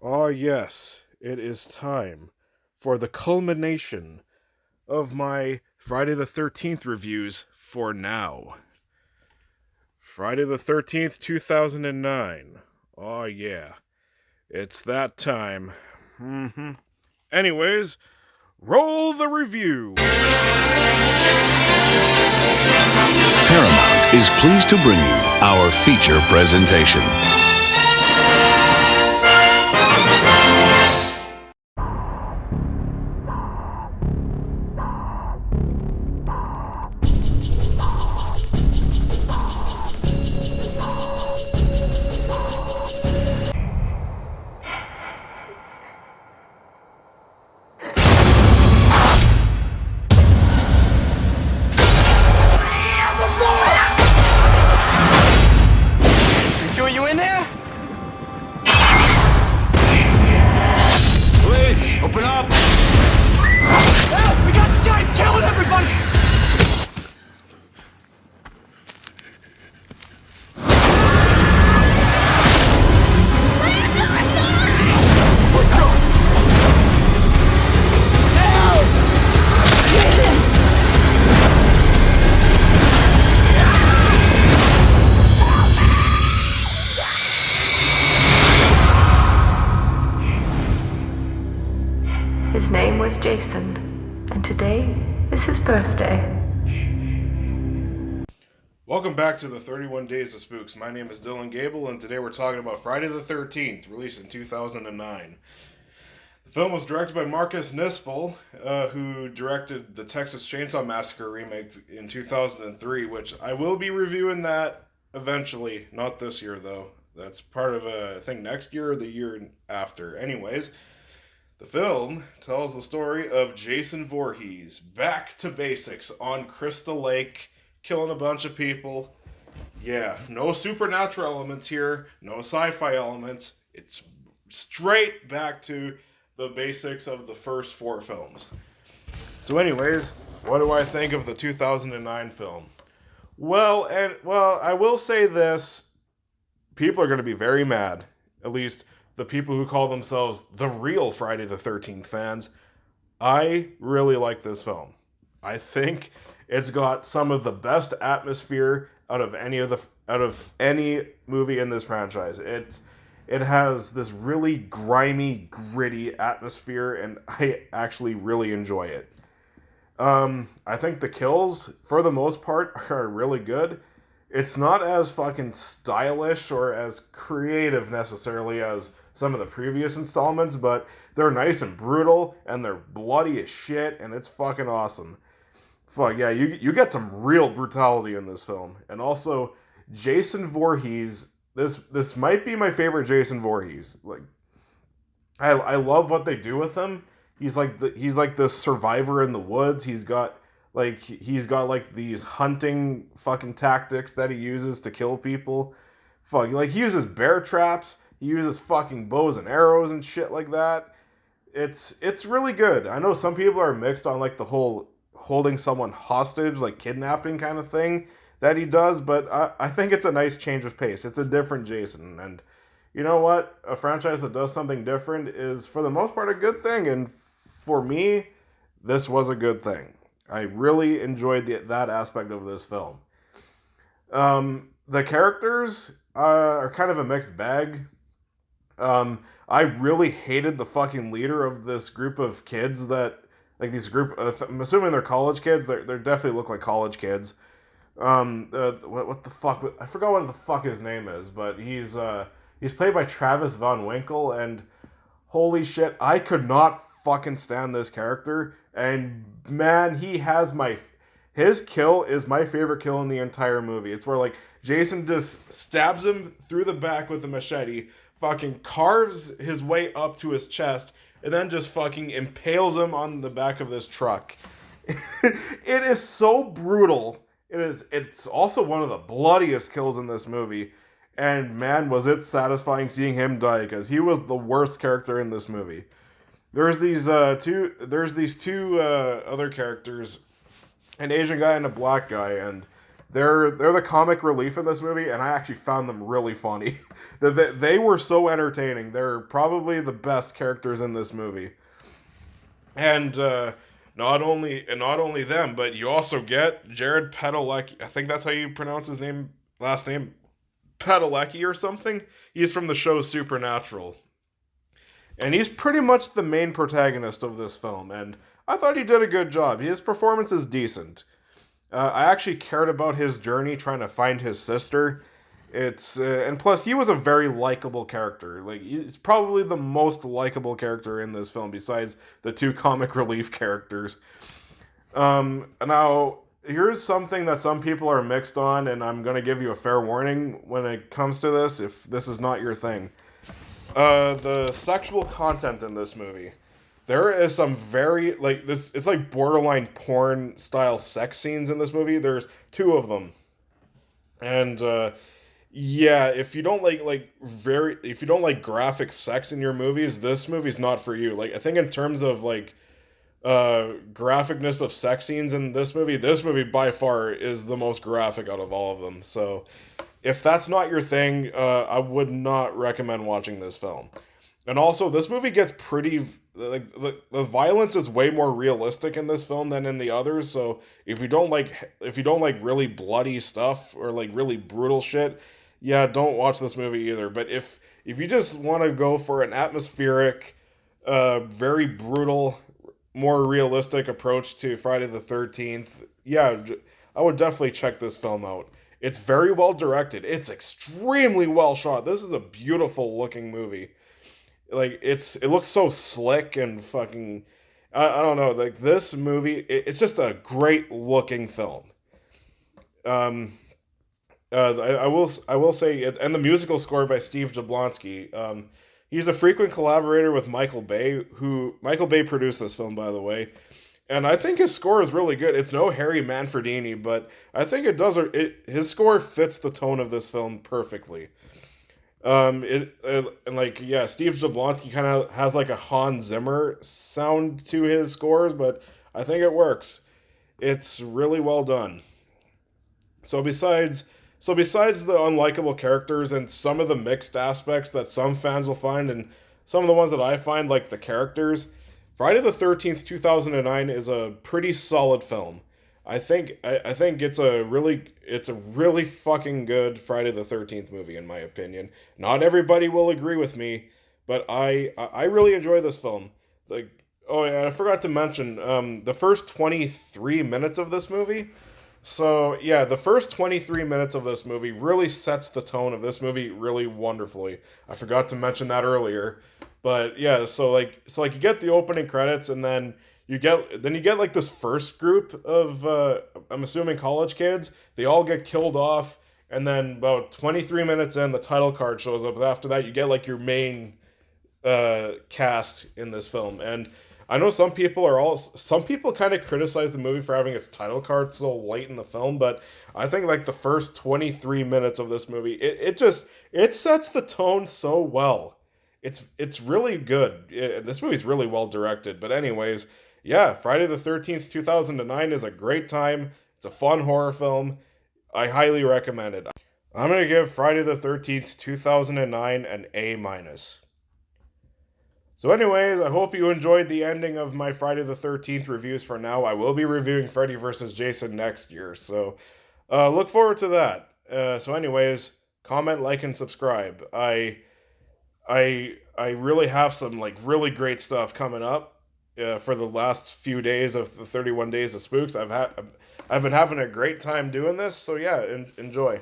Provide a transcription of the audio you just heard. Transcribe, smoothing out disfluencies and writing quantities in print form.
Ah, yes, it is time for the culmination of my Friday the 13th reviews for now. Friday the 13th, 2009. Oh, yeah, it's that time. Anyways, roll the review. Paramount is pleased to bring you our feature presentation. You sure you in there? Police, open up! Help! We got guys killing everybody! His name was Jason, and today is his birthday. Welcome back to the 31 Days of Spooks. My name is Dylan Goebel, and today we're talking about Friday the 13th, released in 2009. The film was directed by Marcus Nispel, who directed the Texas Chainsaw Massacre remake in 2003, which I will be reviewing that eventually. Not this year, though. That's part of, I think, next year or the year after. Anyways, the film tells the story of Jason Voorhees, back to basics on Crystal Lake, killing a bunch of people. Yeah, no supernatural elements here, no sci-fi elements. It's straight back to the basics of the first four films. So anyways, what do I think of the 2009 film? Well, I will say this, people are going to be very mad. At least the people who call themselves the real Friday the 13th fans. I really like this film. I think it's got some of the best atmosphere out of any movie in this franchise. It has this really grimy, gritty atmosphere, and I actually really enjoy it. I think the kills, for the most part, are really good. It's not as fucking stylish or as creative necessarily as some of the previous installments, but they're nice and brutal, and they're bloody as shit, and it's fucking awesome. Fuck yeah, you get some real brutality in this film, and also Jason Voorhees. This might be my favorite Jason Voorhees. Like, I love what they do with him. He's like this survivor in the woods. He's got like these hunting fucking tactics that he uses to kill people. Fuck, like he uses bear traps. He uses fucking bows and arrows and shit like that. It's really good. I know some people are mixed on like the whole holding someone hostage, like kidnapping kind of thing that he does, but I think it's a nice change of pace. It's a different Jason, and you know what? A franchise that does something different is, for the most part, a good thing, and for me, this was a good thing. I really enjoyed that aspect of this film. The characters are kind of a mixed bag. I really hated the fucking leader of this group of kids that, like these group. I'm assuming they're college kids. They definitely look like college kids. What the fuck? I forgot what the fuck his name is, but he's played by Travis Von Winkle, and holy shit, I could not fucking stand this character. And man, his kill is my favorite kill in the entire movie. It's where like Jason just stabs him through the back with a machete, fucking carves his way up to his chest, and then just fucking impales him on the back of this truck. It is so brutal. It's also one of the bloodiest kills in this movie. And man, was it satisfying seeing him die, because he was the worst character in this movie. There's these two other characters, an Asian guy and a black guy, and They're the comic relief in this movie, and I actually found them really funny. They were so entertaining. They're probably the best characters in this movie. And not only them, but you also get Jared Padalecki. I think that's how you pronounce his last name, Padalecki or something. He's from the show Supernatural, and he's pretty much the main protagonist of this film. And I thought he did a good job. His performance is decent. I actually cared about his journey trying to find his sister. And plus he was a very likable character. Like he's probably the most likable character in this film besides the two comic relief characters. Now here's something that some people are mixed on, and I'm gonna give you a fair warning when it comes to this if this is not your thing. The sexual content in this movie. There is some very like this. It's like borderline porn style sex scenes in this movie. There's two of them, and yeah, if you don't if you don't like graphic sex in your movies, this movie's not for you. Like I think in terms of like graphicness of sex scenes in this movie by far is the most graphic out of all of them. So if that's not your thing, I would not recommend watching this film. And also, this movie gets pretty like the violence is way more realistic in this film than in the others. So if you don't like really bloody stuff or like really brutal shit, yeah, don't watch this movie either. But if you just want to go for an atmospheric, very brutal, more realistic approach to Friday the 13th, yeah, I would definitely check this film out. It's very well directed. It's extremely well shot. This is a beautiful looking movie. Like it looks so slick and fucking I don't know, like this movie it's just a great looking film. I will say and the musical score by Steve Jablonsky. He's a frequent collaborator with Michael Bay, who Michael Bay produced this film, by the way. And I think his score is really good. It's no Harry Manfredini, but I think his score fits the tone of this film perfectly. And like yeah, Steve Jablonsky kind of has like a Hans Zimmer sound to his scores, but I think it works. It's really well done. So besides the unlikable characters and some of the mixed aspects that some fans will find, and some of the ones that I find like the characters, Friday the 13th 2009 is a pretty solid film. I think it's a really fucking good Friday the 13th movie in my opinion. Not everybody will agree with me, but I really enjoy this film. Like oh yeah, I forgot to mention the first 23 minutes of this movie. So yeah, the first 23 minutes of this movie really sets the tone of this movie really wonderfully. I forgot to mention that earlier. But yeah, so like you get the opening credits and then you get like this first group of I'm assuming college kids. They all get killed off, and then about 23 minutes in, the title card shows up. After that, you get like your main cast in this film. And I know some people kind of criticize the movie for having its title card so late in the film, but I think like the first 23 minutes of this movie, it sets the tone so well. It's really good. This movie's really well directed. But anyways, yeah, Friday the 13th 2009 is a great time. It's a fun horror film. I highly recommend it. I'm going to give Friday the 13th 2009 an A-. So anyways, I hope you enjoyed the ending of my Friday the 13th reviews for now. I will be reviewing Freddy vs. Jason next year, so look forward to that. So anyways, comment, like, and subscribe. I really have some like really great stuff coming up for the last few days of the 31 Days of Spooks. I've been having a great time doing this, so yeah, enjoy.